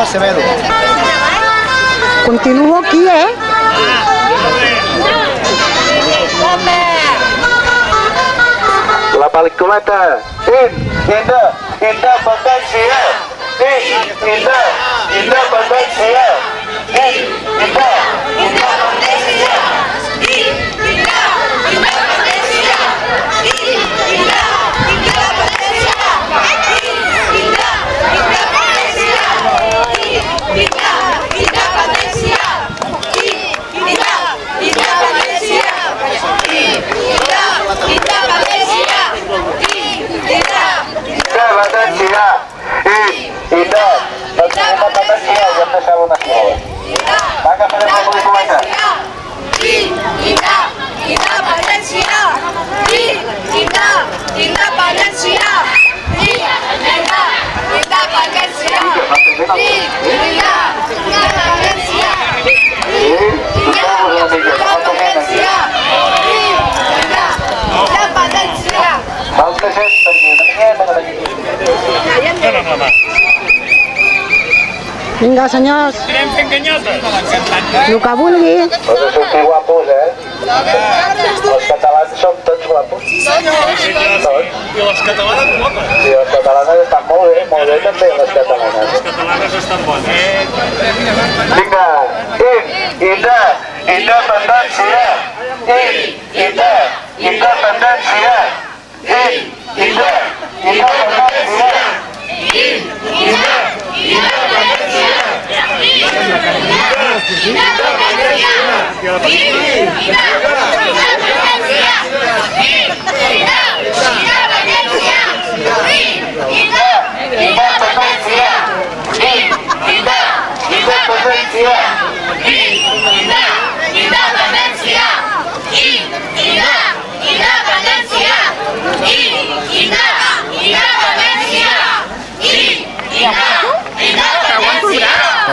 Severo. Continuo aquí, La pel·lículeta Independència. Independència. Vinga, senyors. Anem fent canyotes. El que vulgui. Heu de sortir guapos, Els catalans som tots guapos. I les catalanes guapes. I les catalanes estan molt bé també les catalanes. Les catalanes estan bones. Vinga, independència. Independència.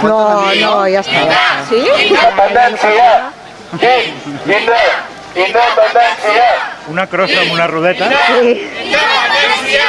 No, ja està. Sí? Independència. Independència. Una crossa amb una rodeta. Sí. Independència.